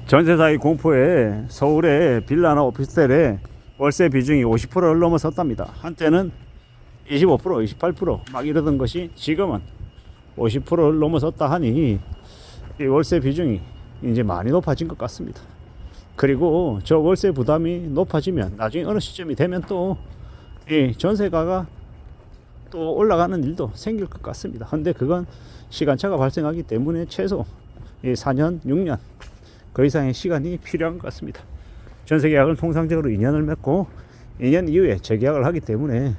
전세사기 공포에 서울의 빌라나 오피스텔에 월세 비중이 50%를 넘어섰답니다. 한때는 25%, 28% 이러던 것이 지금은 50%를 넘어섰다 하니 이 월세 비중이 이제 많이 높아진 것 같습니다. 그리고 저 월세 부담이 높아지면 나중에 어느 시점이 되면 또 이 전세가가 또 올라가는 일도 생길 것 같습니다. 근데 그건 시간차가 발생하기 때문에 최소 4년, 6년 그 이상의 시간이 필요한 것 같습니다. 전세계약을 통상적으로 2년을 맺고 2년 이후에 재계약을 하기 때문에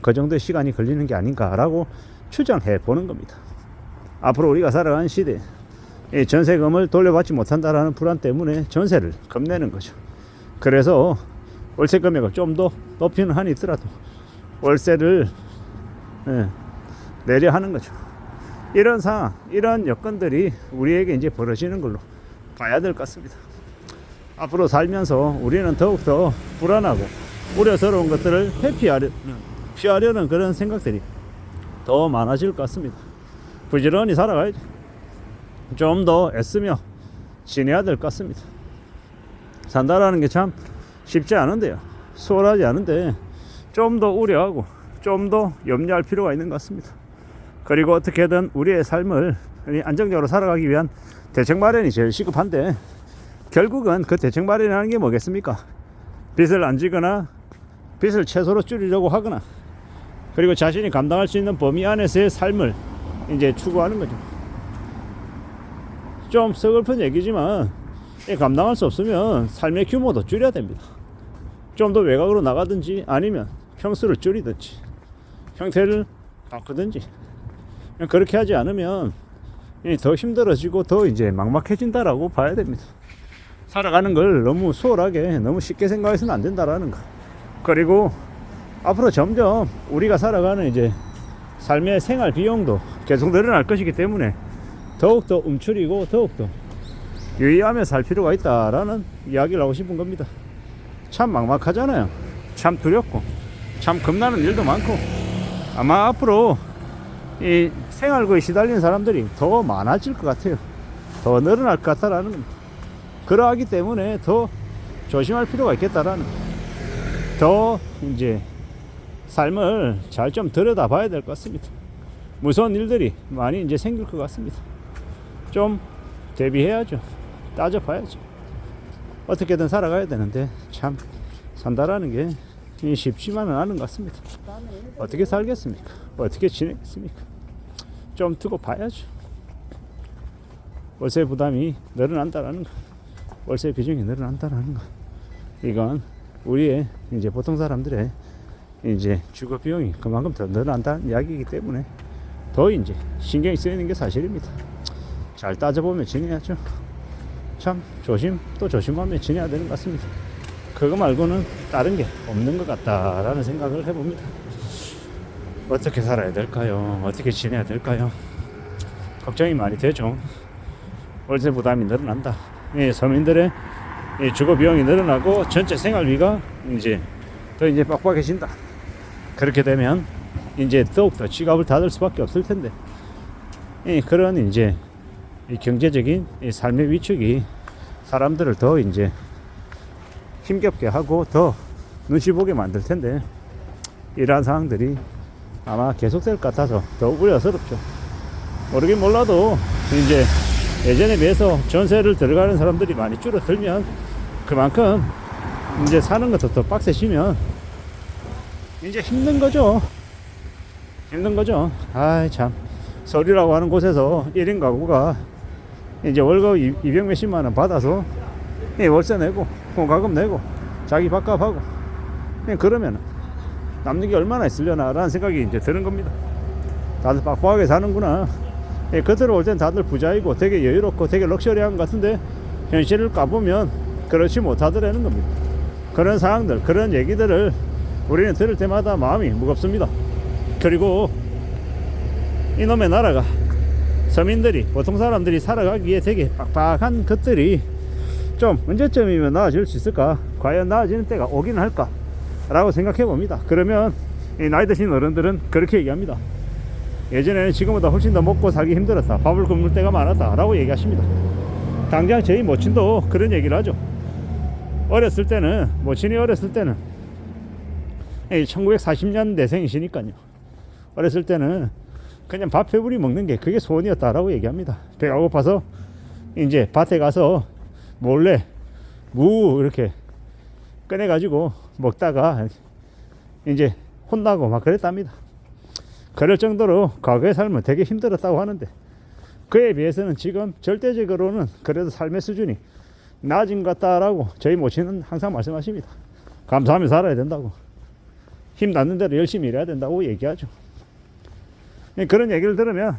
그 정도의 시간이 걸리는 게 아닌가라고 추정해 보는 겁니다. 앞으로 우리가 살아가는 시대에 전세금을 돌려받지 못한다라는 불안 때문에 전세를 겁내는 거죠. 그래서 월세 금액을 좀 더 높이는 한이 있더라도 월세를 내려 하는 거죠. 이런 상황, 이런 여건들이 우리에게 이제 벌어지는 걸로 봐야 될 것 같습니다. 앞으로 살면서 우리는 더욱더 불안하고 우려스러운 것들을 피하려는 그런 생각들이 더 많아질 것 같습니다. 부지런히 살아가야죠. 좀 더 애쓰며 지내야 될 것 같습니다. 산다라는 게 참 쉽지 않은데요. 수월하지 않은데 좀 더 우려하고 좀 더 염려할 필요가 있는 것 같습니다. 그리고 어떻게든 우리의 삶을 안정적으로 살아가기 위한 대책 마련이 제일 시급한데 결국은 그 대책 마련이라는 게 뭐겠습니까? 빚을 안 지거나 빚을 최소로 줄이려고 하거나 그리고 자신이 감당할 수 있는 범위 안에서의 삶을 이제 추구하는 거죠. 좀 서글픈 얘기지만 감당할 수 없으면 삶의 규모도 줄여야 됩니다. 좀 더 외곽으로 나가든지 아니면 평수를 줄이든지 형태를 바꾸든지 그렇게 하지 않으면 더 힘들어지고 더 이제 막막해진다라고 봐야 됩니다. 살아가는 걸 너무 수월하게 너무 쉽게 생각해서는 안 된다라는 거. 그리고 앞으로 점점 우리가 살아가는 이제 삶의 생활 비용도 계속 늘어날 것이기 때문에 더욱더 움츠리고 더욱더 유의하며 살 필요가 있다라는 이야기를 하고 싶은 겁니다. 참 막막하잖아요. 참 두렵고 참 겁나는 일도 많고 아마 앞으로 이 생활고에 시달리는 사람들이 더 많아질 것 같아요. 더 늘어날 것 같다라는 겁니다. 그러하기 때문에 더 조심할 필요가 있겠다라는 더 이제 삶을 잘 좀 들여다봐야 될 것 같습니다. 무서운 일들이 많이 이제 생길 것 같습니다. 좀 대비해야죠. 따져봐야죠. 어떻게든 살아가야 되는데 참 산다라는 게 쉽지만은 않은 것 같습니다. 어떻게 살겠습니까? 어떻게 지내겠습니까? 좀 두고 봐야죠. 월세 부담이 늘어난다라는 거, 월세 비중이 늘어난다라는 거, 이건 우리의 이제 보통 사람들의 이제 주거 비용이 그만큼 더 늘어난다는 이야기이기 때문에 더 이제 신경이 쓰이는 게 사실입니다. 잘 따져보면 지내야죠. 참 조심 또 조심하며 지내야 되는 것 같습니다. 그거 말고는 다른 게 없는 것 같다라는 생각을 해봅니다. 어떻게 살아야 될까요? 어떻게 지내야 될까요? 걱정이 많이 되죠. 월세 부담이 늘어난다. 서민들의 주거 비용이 늘어나고 전체 생활비가 이제 더 이제 빡빡해진다. 그렇게 되면 이제 더욱더 지갑을 닫을 수밖에 없을 텐데 그런 이제 이 경제적인 이 삶의 위축이 사람들을 더 이제 힘겹게 하고 더 눈치 보게 만들 텐데 이러한 상황들이 아마 계속될 것 같아서 더 우려스럽죠. 모르긴 몰라도 이제 예전에 비해서 전세를 들어가는 사람들이 많이 줄어들면 그만큼 이제 사는 것도 더 빡세지면 이제 힘든 거죠. 힘든 거죠. 아이 참 서울이라고 하는 곳에서 1인 가구가 이제 월급 200 몇십만 원 받아서 월세 내고 공과금 내고 자기 밥값하고 그러면 남는 게 얼마나 있으려나 라는 생각이 이제 드는 겁니다. 다들 빡빡하게 사는구나. 겉으로 올 땐 다들 부자이고 되게 여유롭고 되게 럭셔리한 것 같은데 현실을 까보면 그렇지 못하더라는 겁니다. 그런 상황들 그런 얘기들을 우리는 들을 때마다 마음이 무겁습니다. 그리고 이놈의 나라가 서민들이 보통 사람들이 살아가기에 되게 빡빡한 것들이 좀 언제쯤이면 나아질 수 있을까? 과연 나아지는 때가 오긴 할까? 라고 생각해 봅니다. 그러면 이 나이 드신 어른들은 그렇게 얘기합니다. 예전에는 지금보다 훨씬 더 먹고 살기 힘들었다. 밥을 굶을 때가 많았다 라고 얘기하십니다. 당장 저희 모친도 그런 얘기를 하죠. 어렸을 때는, 모친이 어렸을 때는 1940년대생이시니까요. 어렸을 때는 그냥 밥 배부리 먹는 게 그게 소원이었다라고 얘기합니다. 배가 고파서 이제 밭에 가서 몰래 무 이렇게 꺼내가지고 먹다가 이제 혼나고 막 그랬답니다. 그럴 정도로 과거의 삶은 되게 힘들었다고 하는데, 그에 비해서는 지금 절대적으로는 그래도 삶의 수준이 낮은 것 같다라고 저희 모친은 항상 말씀하십니다. 감사하며 살아야 된다고, 힘 닿는 대로 열심히 일해야 된다고 얘기하죠. 그런 얘기를 들으면,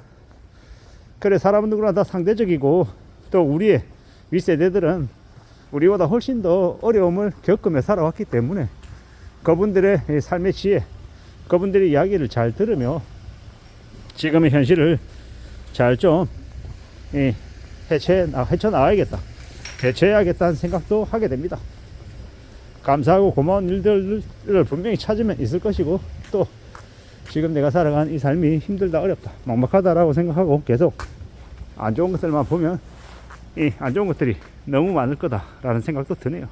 그래, 사람은 누구나 다 상대적이고, 또 우리의 윗세대들은 우리보다 훨씬 더 어려움을 겪으며 살아왔기 때문에 그분들의 삶의 지혜, 그분들의 이야기를 잘 들으며 지금의 현실을 잘 좀 헤쳐나가야겠다, 대처해야겠다는 생각도 하게 됩니다. 감사하고 고마운 일들을 분명히 찾으면 있을 것이고, 또 지금 내가 살아가는 이 삶이 힘들다, 어렵다, 막막하다라고 생각하고 계속 안 좋은 것들만 보면 이 안 좋은 것들이 너무 많을 거다라는 생각도 드네요.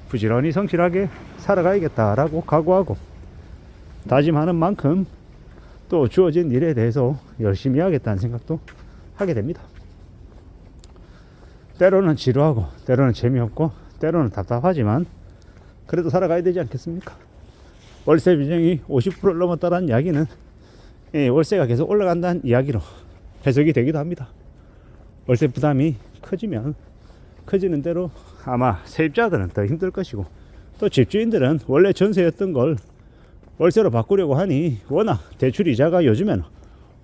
부지런히 성실하게 살아가야겠다라고 각오하고 다짐하는 만큼 또 주어진 일에 대해서 열심히 하겠다는 생각도 하게 됩니다. 때로는 지루하고, 때로는 재미없고, 때로는 답답하지만 그래도 살아가야 되지 않겠습니까? 월세 비중이 50%를 넘었다는 이야기는 월세가 계속 올라간다는 이야기로 해석이 되기도 합니다. 월세 부담이 커지면 커지는 대로 아마 세입자들은 더 힘들 것이고, 또 집주인들은 원래 전세였던 걸 월세로 바꾸려고 하니 워낙 대출 이자가 요즘에는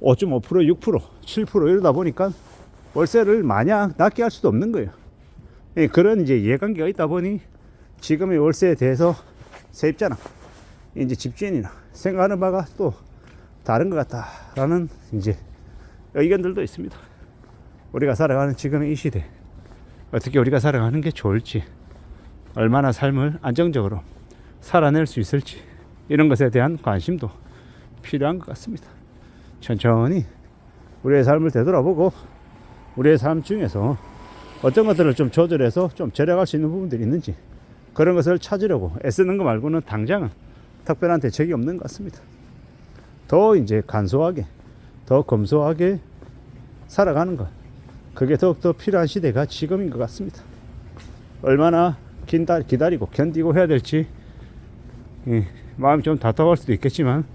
5.5%, 6%, 7% 이러다 보니까 월세를 마냥 낮게 할 수도 없는 거예요. 그런 이제 이해관계가 있다 보니 지금의 월세에 대해서 세입자나 이제 집주인이나 생각하는 바가 또 다른 것 같다라는 이제 의견들도 있습니다. 우리가 살아가는 지금의 이 시대, 어떻게 우리가 살아가는 게 좋을지, 얼마나 삶을 안정적으로 살아낼 수 있을지, 이런 것에 대한 관심도 필요한 것 같습니다. 천천히 우리의 삶을 되돌아보고 우리의 삶 중에서 어떤 것들을 좀 조절해서 좀 절약할 수 있는 부분들이 있는지, 그런 것을 찾으려고 애쓰는 것 말고는 당장은 특별한 대책이 없는 것 같습니다. 더 이제 간소하게, 더 검소하게 살아가는 것, 그게 더욱더 필요한 시대가 지금인 것 같습니다. 얼마나 기다리고 견디고 해야 될지 마음이 좀 답답할 수도 있겠지만,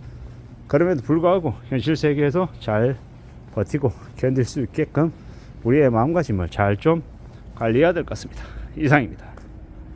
그럼에도 불구하고 현실 세계에서 잘 버티고 견딜 수 있게끔 우리의 마음가짐을 잘 좀 관리해야 될 것 같습니다. 이상입니다.